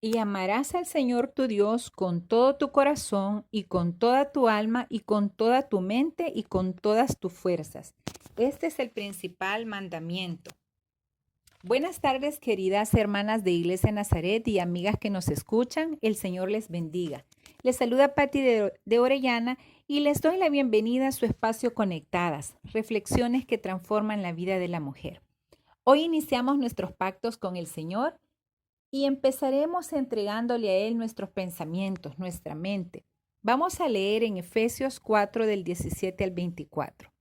Y amarás al Señor tu Dios con todo tu corazón y con toda tu alma y con toda tu mente y con todas tus fuerzas. Este es el principal mandamiento. Buenas tardes, queridas hermanas de Iglesia Nazaret y amigas que nos escuchan. El Señor les bendiga. Les saluda Patti de Orellana y les doy la bienvenida a su espacio Conectadas, reflexiones que transforman la vida de la mujer. Hoy iniciamos nuestros pactos con el Señor y empezaremos entregándole a Él nuestros pensamientos, nuestra mente. Vamos a leer en Efesios 4 del 17 al 24.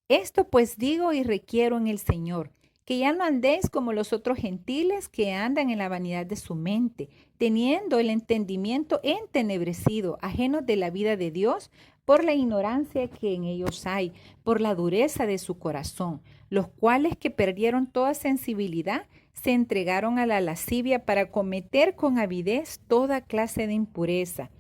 Esto pues digo y requiero en el Señor, que ya no andéis como los otros gentiles que andan en la vanidad de su mente, teniendo el entendimiento entenebrecido, ajenos de la vida de Dios, por la ignorancia que en ellos hay, por la dureza de su corazón, los cuales que perdieron toda sensibilidad, se entregaron a la lascivia para cometer con avidez toda clase de impureza.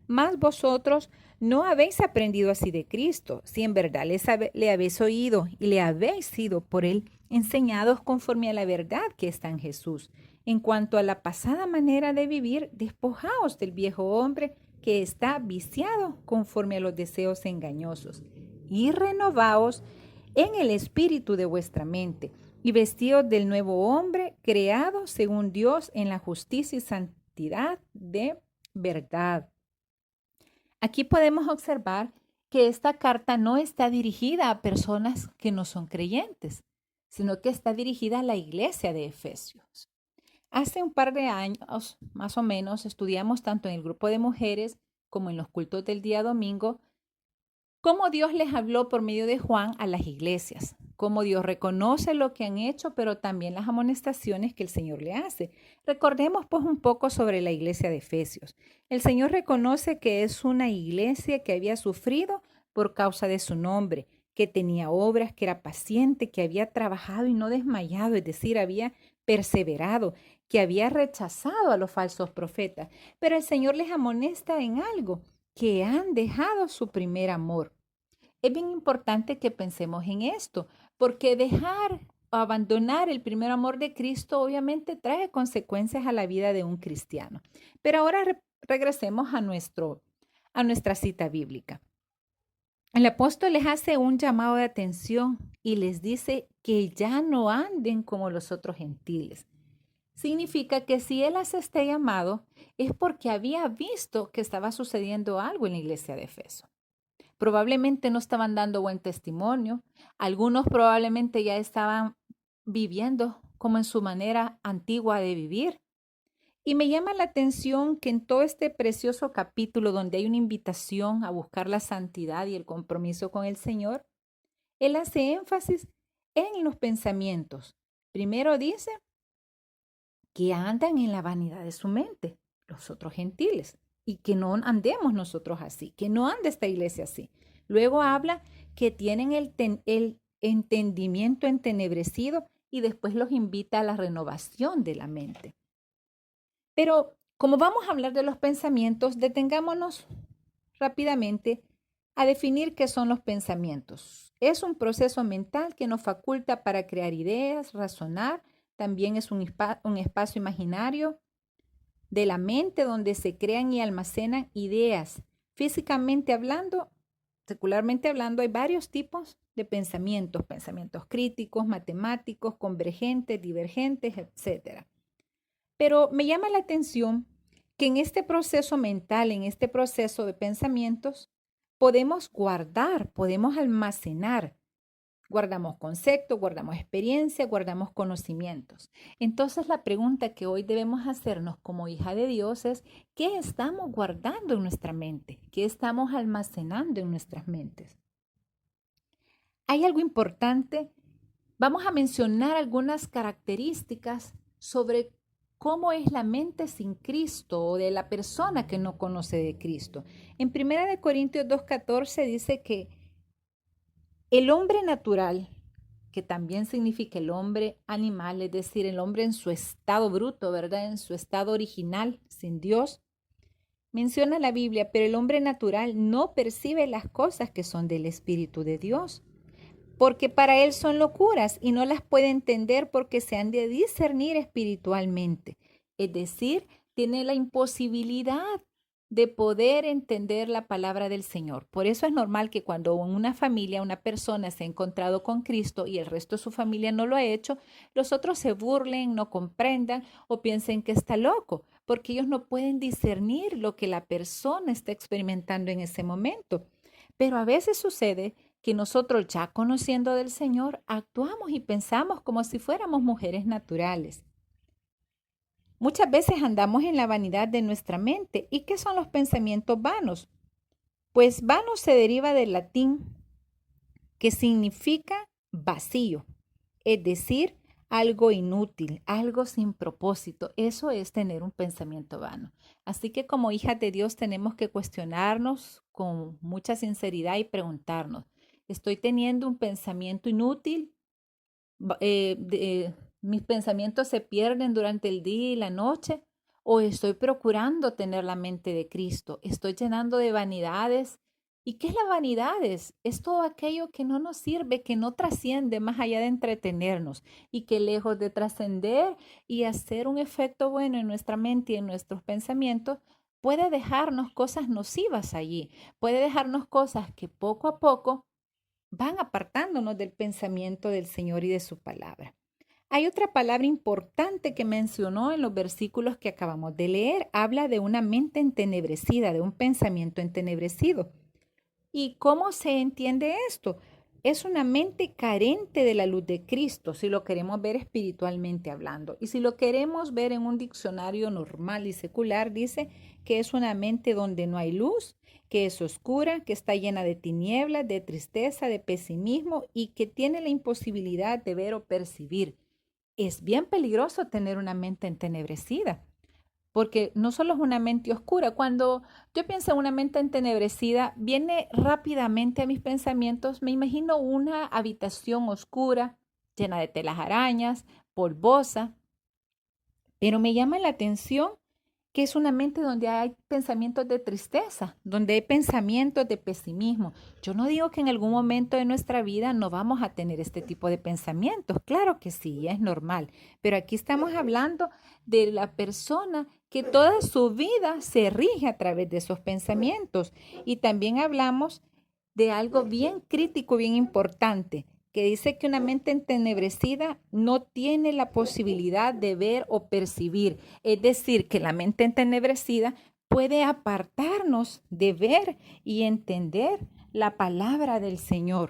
Mas vosotros no habéis aprendido así de Cristo, si en verdad le habéis oído y le habéis sido por él enseñados conforme a la verdad que está en Jesús. En cuanto a la pasada manera de vivir, despojaos del viejo hombre que está viciado conforme a los deseos engañosos y renovaos en el espíritu de vuestra mente y vestidos del nuevo hombre creado según Dios en la justicia y santidad de verdad. Aquí podemos observar que esta carta no está dirigida a personas que no son creyentes, sino que está dirigida a la iglesia de Efesios. Hace un par de años, más o menos, estudiamos tanto en el grupo de mujeres como en los cultos del día domingo cómo Dios les habló por medio de Juan a las iglesias, cómo Dios reconoce lo que han hecho, pero también las amonestaciones que el Señor le hace. Recordemos pues un poco sobre la iglesia de Efesios. El Señor reconoce que es una iglesia que había sufrido por causa de su nombre, que tenía obras, que era paciente, que había trabajado y no desmayado, es decir, había perseverado, que había rechazado a los falsos profetas. Pero el Señor les amonesta en algo, que han dejado su primer amor. Es bien importante que pensemos en esto, porque dejar o abandonar el primer amor de Cristo obviamente trae consecuencias a la vida de un cristiano. Pero ahora regresemos a nuestra cita bíblica. El apóstol les hace un llamado de atención y les dice que ya no anden como los otros gentiles. Significa que si él hace este llamado es porque había visto que estaba sucediendo algo en la iglesia de Efeso. Probablemente no estaban dando buen testimonio. Algunos probablemente ya estaban viviendo como en su manera antigua de vivir. Y me llama la atención que en todo este precioso capítulo donde hay una invitación a buscar la santidad y el compromiso con el Señor, él hace énfasis en los pensamientos. Primero dice que andan en la vanidad de su mente, los otros gentiles, y que no andemos nosotros así, que no ande esta iglesia así. Luego habla que tienen el entendimiento entenebrecido y después los invita a la renovación de la mente. Pero como vamos a hablar de los pensamientos, detengámonos rápidamente a definir qué son los pensamientos. Es un proceso mental que nos faculta para crear ideas, razonar. También es un espacio imaginario de la mente donde se crean y almacenan ideas. Físicamente hablando, secularmente hablando, hay varios tipos de pensamientos, pensamientos críticos, matemáticos, convergentes, divergentes, etc. Pero me llama la atención que en este proceso mental, en este proceso de pensamientos, podemos guardar, podemos almacenar. Guardamos conceptos, guardamos experiencia, guardamos conocimientos. Entonces la pregunta que hoy debemos hacernos como hija de Dios es, ¿qué estamos guardando en nuestra mente? ¿Qué estamos almacenando en nuestras mentes? Hay algo importante. Vamos a mencionar algunas características sobre cómo es la mente sin Cristo o de la persona que no conoce de Cristo. En 1 Corintios 2:14 dice que el hombre natural, que también significa el hombre animal, es decir, el hombre en su estado bruto, ¿verdad? En su estado original, sin Dios, menciona la Biblia, pero el hombre natural no percibe las cosas que son del Espíritu de Dios, porque para él son locuras y no las puede entender porque se han de discernir espiritualmente. Es decir, tiene la imposibilidad de poder entender la palabra del Señor. Por eso es normal que cuando en una familia una persona se ha encontrado con Cristo y el resto de su familia no lo ha hecho, los otros se burlen, no comprendan o piensen que está loco, porque ellos no pueden discernir lo que la persona está experimentando en ese momento. Pero a veces sucede que nosotros ya conociendo del Señor actuamos y pensamos como si fuéramos mujeres naturales. Muchas veces andamos en la vanidad de nuestra mente. ¿Y qué son los pensamientos vanos? Pues vano se deriva del latín que significa vacío, es decir, algo inútil, algo sin propósito. Eso es tener un pensamiento vano. Así que como hijas de Dios tenemos que cuestionarnos con mucha sinceridad y preguntarnos, ¿estoy teniendo un pensamiento inútil? ¿Mis pensamientos se pierden durante el día y la noche? ¿O estoy procurando tener la mente de Cristo? ¿Estoy llenando de vanidades? ¿Y qué es la vanidades? Es todo aquello que no nos sirve, que no trasciende más allá de entretenernos y que lejos de trascender y hacer un efecto bueno en nuestra mente y en nuestros pensamientos, puede dejarnos cosas nocivas allí, puede dejarnos cosas que poco a poco van apartándonos del pensamiento del Señor y de su palabra. Hay otra palabra importante que mencionó en los versículos que acabamos de leer. Habla de una mente entenebrecida, de un pensamiento entenebrecido. ¿Y cómo se entiende esto? Es una mente carente de la luz de Cristo, si lo queremos ver espiritualmente hablando. Y si lo queremos ver en un diccionario normal y secular, dice que es una mente donde no hay luz, que es oscura, que está llena de tinieblas, de tristeza, de pesimismo y que tiene la imposibilidad de ver o percibir. Es bien peligroso tener una mente entenebrecida, porque no solo es una mente oscura. Cuando yo pienso en una mente entenebrecida, viene rápidamente a mis pensamientos, me imagino una habitación oscura, llena de telas arañas, polvosa, pero me llama la atención que es una mente donde hay pensamientos de tristeza, donde hay pensamientos de pesimismo. Yo no digo que en algún momento de nuestra vida no vamos a tener este tipo de pensamientos. Claro que sí, es normal. Pero aquí estamos hablando de la persona que toda su vida se rige a través de esos pensamientos. Y también hablamos de algo bien crítico, bien importante, que dice que una mente entenebrecida no tiene la posibilidad de ver o percibir. Es decir, que la mente entenebrecida puede apartarnos de ver y entender la palabra del Señor.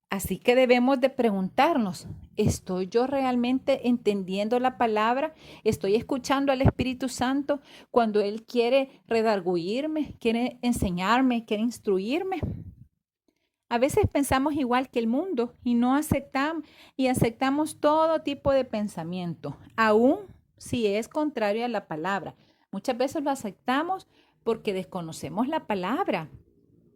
Así que debemos de preguntarnos, ¿estoy yo realmente entendiendo la palabra? ¿Estoy escuchando al Espíritu Santo cuando Él quiere redarguirme, quiere enseñarme, quiere instruirme? A veces pensamos igual que el mundo y no aceptamos todo tipo de pensamiento, aun si es contrario a la palabra. Muchas veces lo aceptamos porque desconocemos la palabra.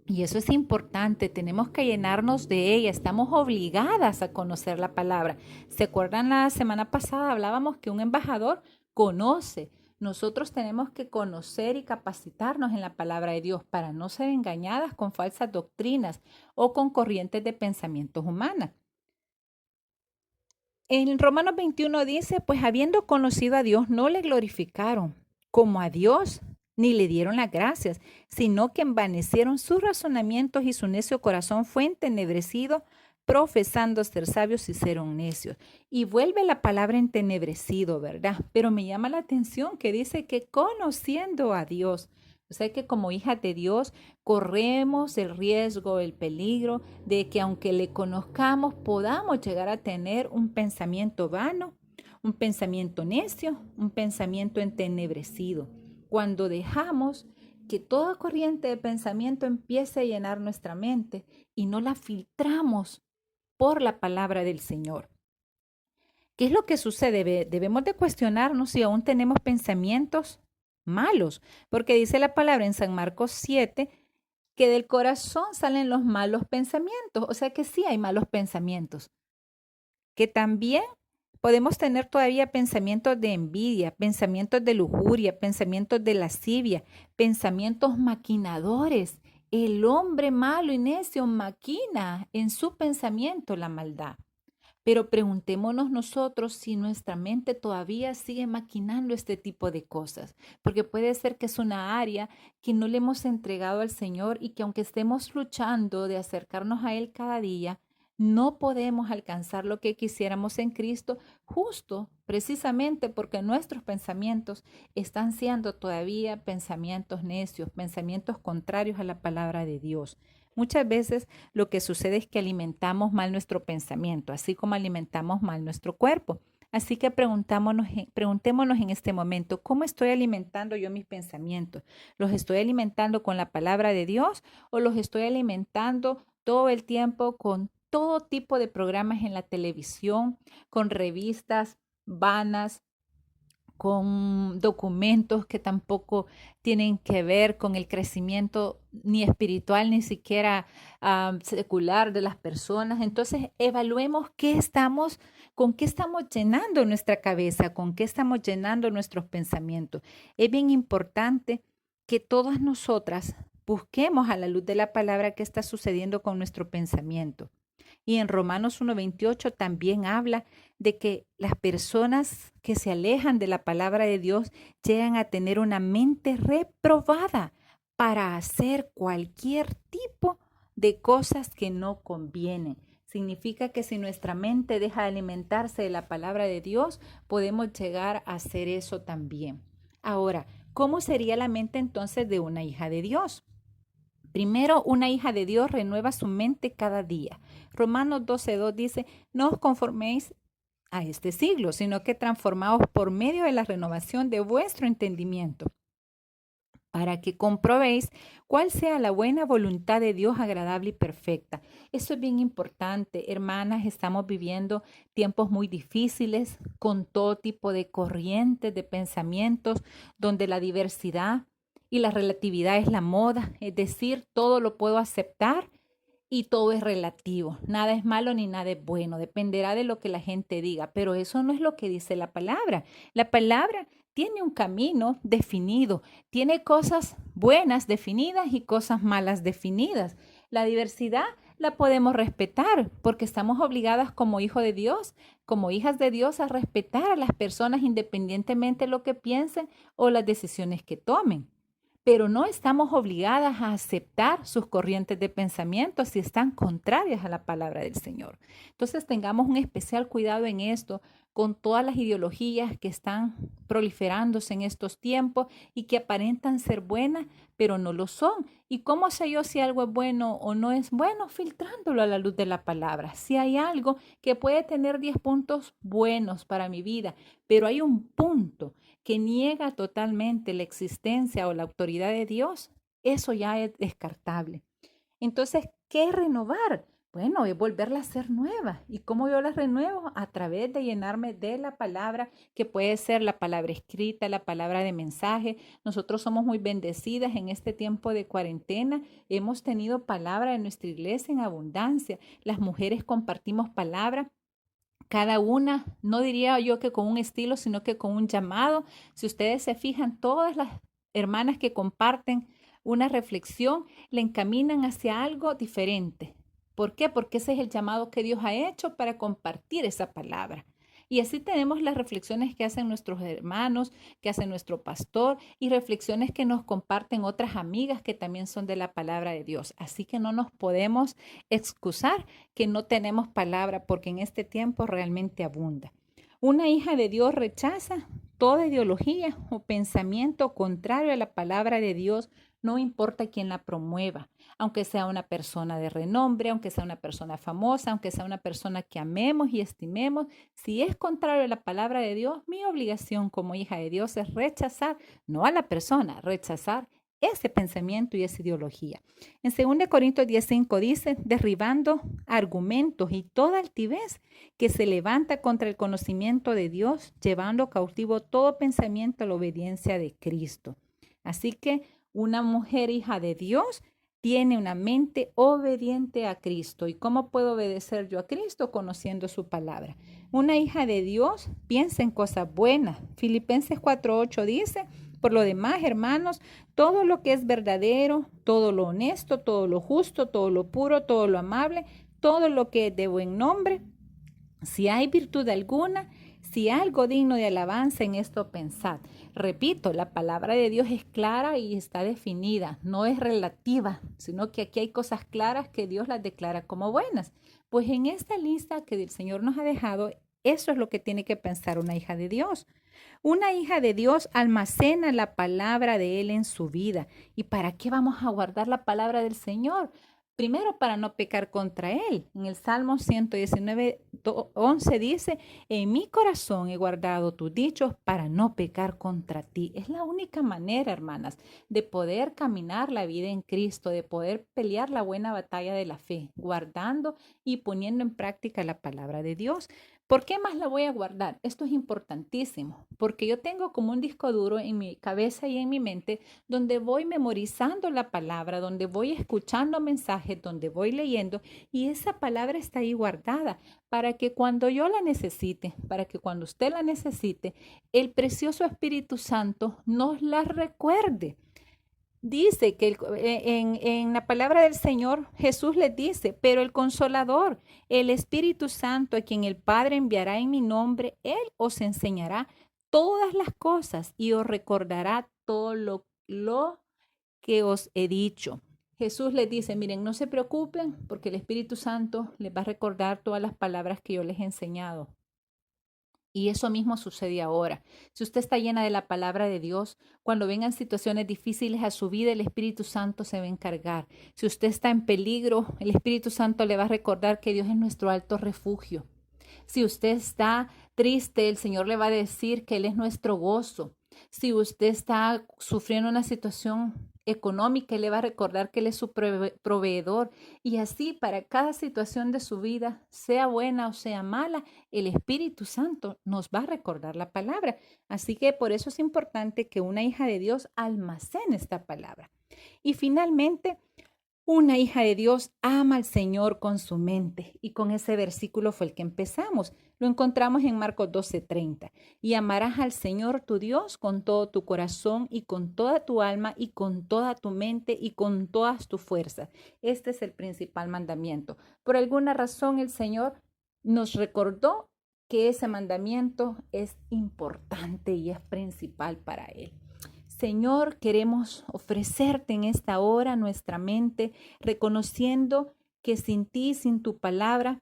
Y eso es importante, tenemos que llenarnos de ella, estamos obligadas a conocer la palabra. ¿Se acuerdan la semana pasada hablábamos que un embajador conoce? Nosotros tenemos que conocer y capacitarnos en la palabra de Dios para no ser engañadas con falsas doctrinas o con corrientes de pensamientos humanas. En Romanos 21 dice, pues habiendo conocido a Dios, no le glorificaron como a Dios, ni le dieron las gracias, sino que envanecieron sus razonamientos y su necio corazón fue entenebrecido, profesando ser sabios y ser necios. Y vuelve la palabra entenebrecido, ¿verdad? Pero me llama la atención que dice que conociendo a Dios. O sea que como hijas de Dios corremos el riesgo, el peligro de que aunque le conozcamos podamos llegar a tener un pensamiento vano, un pensamiento necio, un pensamiento entenebrecido. Cuando dejamos que toda corriente de pensamiento empiece a llenar nuestra mente y no la filtramos por la palabra del Señor. ¿Qué es lo que sucede? Debemos de cuestionarnos si aún tenemos pensamientos malos, porque dice la palabra en San Marcos 7 que del corazón salen los malos pensamientos, o sea que sí hay malos pensamientos, que también podemos tener todavía pensamientos de envidia, pensamientos de lujuria, pensamientos de lascivia, pensamientos maquinadores. El hombre malo y necio maquina en su pensamiento la maldad. Pero preguntémonos nosotros si nuestra mente todavía sigue maquinando este tipo de cosas, porque puede ser que es una área que no le hemos entregado al Señor y que aunque estemos luchando de acercarnos a Él cada día, no podemos alcanzar lo que quisiéramos en Cristo, justo precisamente porque nuestros pensamientos están siendo todavía pensamientos necios, pensamientos contrarios a la palabra de Dios. Muchas veces lo que sucede es que alimentamos mal nuestro pensamiento, así como alimentamos mal nuestro cuerpo. Así que preguntémonos en este momento, ¿cómo estoy alimentando yo mis pensamientos? ¿Los estoy alimentando con la palabra de Dios o los estoy alimentando todo el tiempo con todo tipo de programas en la televisión, con revistas vanas, con documentos que tampoco tienen que ver con el crecimiento ni espiritual, ni siquiera secular de las personas? Entonces, evaluemos con qué estamos llenando nuestra cabeza, con qué estamos llenando nuestros pensamientos. Es bien importante que todas nosotras busquemos a la luz de la palabra qué está sucediendo con nuestro pensamiento. Y en Romanos 1:28 también habla de que las personas que se alejan de la palabra de Dios llegan a tener una mente reprobada para hacer cualquier tipo de cosas que no convienen. Significa que si nuestra mente deja de alimentarse de la palabra de Dios, podemos llegar a hacer eso también. Ahora, ¿cómo sería la mente entonces de una hija de Dios? Primero, una hija de Dios renueva su mente cada día. Romanos 12:2 dice, no os conforméis a este siglo, sino que transformaos por medio de la renovación de vuestro entendimiento, para que comprobéis cuál sea la buena voluntad de Dios agradable y perfecta. Eso es bien importante, hermanas. Estamos viviendo tiempos muy difíciles con todo tipo de corrientes, de pensamientos, donde la diversidad y la relatividad es la moda, es decir, todo lo puedo aceptar y todo es relativo. Nada es malo ni nada es bueno. Dependerá de lo que la gente diga, pero eso no es lo que dice la palabra. La palabra tiene un camino definido, tiene cosas buenas definidas y cosas malas definidas. La diversidad la podemos respetar porque estamos obligadas como hijos de Dios, como hijas de Dios, a respetar a las personas independientemente de lo que piensen o las decisiones que tomen, pero no estamos obligadas a aceptar sus corrientes de pensamiento si están contrarias a la palabra del Señor. Entonces tengamos un especial cuidado en esto con todas las ideologías que están proliferándose en estos tiempos y que aparentan ser buenas, pero no lo son. ¿Y cómo sé yo si algo es bueno o no es bueno? Filtrándolo a la luz de la palabra. Si hay algo que puede tener 10 puntos buenos para mi vida, pero hay un punto que niega totalmente la existencia o la autoridad de Dios, eso ya es descartable. Entonces, ¿qué es renovar? Bueno, es volverla a ser nueva. ¿Y cómo yo la renuevo? A través de llenarme de la palabra, que puede ser la palabra escrita, la palabra de mensaje. Nosotros somos muy bendecidas en este tiempo de cuarentena. Hemos tenido palabra en nuestra iglesia en abundancia. Las mujeres compartimos palabra, cada una, no diría yo que con un estilo, sino que con un llamado. Si ustedes se fijan, todas las hermanas que comparten una reflexión le encaminan hacia algo diferente. ¿Por qué? Porque ese es el llamado que Dios ha hecho para compartir esa palabra. Y así tenemos las reflexiones que hacen nuestros hermanos, que hace nuestro pastor y reflexiones que nos comparten otras amigas que también son de la palabra de Dios. Así que no nos podemos excusar que no tenemos palabra porque en este tiempo realmente abunda. Una hija de Dios rechaza toda ideología o pensamiento contrario a la palabra de Dios, no importa quién la promueva, aunque sea una persona de renombre, aunque sea una persona famosa, aunque sea una persona que amemos y estimemos. Si es contrario a la palabra de Dios, mi obligación como hija de Dios es rechazar, no a la persona, rechazar ese pensamiento y esa ideología. En 2 Corintios 10:5 dice, derribando argumentos y toda altivez que se levanta contra el conocimiento de Dios, llevando cautivo todo pensamiento a la obediencia de Cristo. Así que una mujer hija de Dios tiene una mente obediente a Cristo. ¿Y cómo puedo obedecer yo a Cristo? Conociendo su palabra. Una hija de Dios piensa en cosas buenas. Filipenses 4:8 dice, por lo demás, hermanos, todo lo que es verdadero, todo lo honesto, todo lo justo, todo lo puro, todo lo amable, todo lo que es de buen nombre, Si hay virtud alguna, si algo digno de alabanza, en esto pensad. Repito, la palabra de Dios es clara y está definida, no es relativa, sino que aquí hay cosas claras que Dios las declara como buenas. Pues en esta lista que el Señor nos ha dejado, eso es lo que tiene que pensar una hija de Dios. Una hija de Dios almacena la palabra de Él en su vida. ¿Y para qué vamos a guardar la palabra del Señor? Primero, para no pecar contra Él. En el Salmo 119, 11 dice, en mi corazón he guardado tus dichos para no pecar contra ti. Es la única manera, hermanas, de poder caminar la vida en Cristo, de poder pelear la buena batalla de la fe, guardando y poniendo en práctica la palabra de Dios. ¿Por qué más la voy a guardar? Esto es importantísimo, porque yo tengo como un disco duro en mi cabeza y en mi mente donde voy memorizando la palabra, donde voy escuchando mensajes, donde voy leyendo y esa palabra está ahí guardada para que cuando yo la necesite, para que cuando usted la necesite, el precioso Espíritu Santo nos la recuerde. Dice que en la palabra del Señor Jesús les dice, pero el Consolador, el Espíritu Santo, a quien el Padre enviará en mi nombre, Él os enseñará todas las cosas y os recordará todo lo que os he dicho. Jesús les dice, miren, no se preocupen porque el Espíritu Santo les va a recordar todas las palabras que yo les he enseñado. Y eso mismo sucede ahora. Si usted está llena de la palabra de Dios, cuando vengan situaciones difíciles a su vida, el Espíritu Santo se va a encargar. Si usted está en peligro, el Espíritu Santo le va a recordar que Dios es nuestro alto refugio. Si usted está triste, el Señor le va a decir que Él es nuestro gozo. Si usted está sufriendo una situación económica, Él le va a recordar que Él es su proveedor. Y así para cada situación de su vida, sea buena o sea mala, el Espíritu Santo nos va a recordar la palabra. Así que por eso es importante que una hija de Dios almacene esta palabra. Y finalmente, una hija de Dios ama al Señor con su mente y con ese versículo fue el que empezamos. Lo encontramos en Marcos 12:30. Y amarás al Señor tu Dios con todo tu corazón y con toda tu alma y con toda tu mente y con todas tus fuerzas. Este es el principal mandamiento. Por alguna razón el Señor nos recordó que ese mandamiento es importante y es principal para Él. Señor, queremos ofrecerte en esta hora nuestra mente, reconociendo que sin ti, sin tu palabra,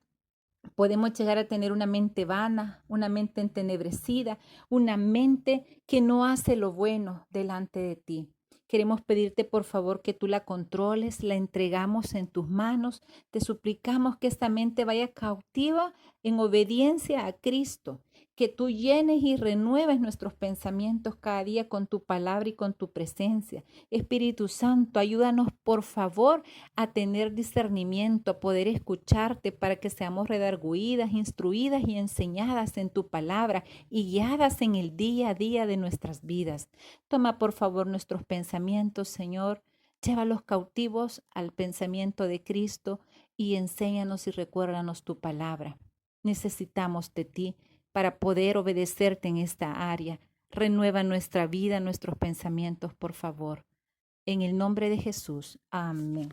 podemos llegar a tener una mente vana, una mente entenebrecida, una mente que no hace lo bueno delante de ti. Queremos pedirte por favor que tú la controles, la entregamos en tus manos. Te suplicamos que esta mente vaya cautiva en obediencia a Cristo, que tú llenes y renueves nuestros pensamientos cada día con tu palabra y con tu presencia. Espíritu Santo, ayúdanos por favor a tener discernimiento, a poder escucharte para que seamos redarguidas, instruidas y enseñadas en tu palabra y guiadas en el día a día de nuestras vidas. Toma por favor nuestros pensamientos, Señor. Llévalos cautivos al pensamiento de Cristo y enséñanos y recuérdanos tu palabra. Necesitamos de ti para poder obedecerte en esta área. Renueva nuestra vida, nuestros pensamientos, por favor. En el nombre de Jesús. Amén.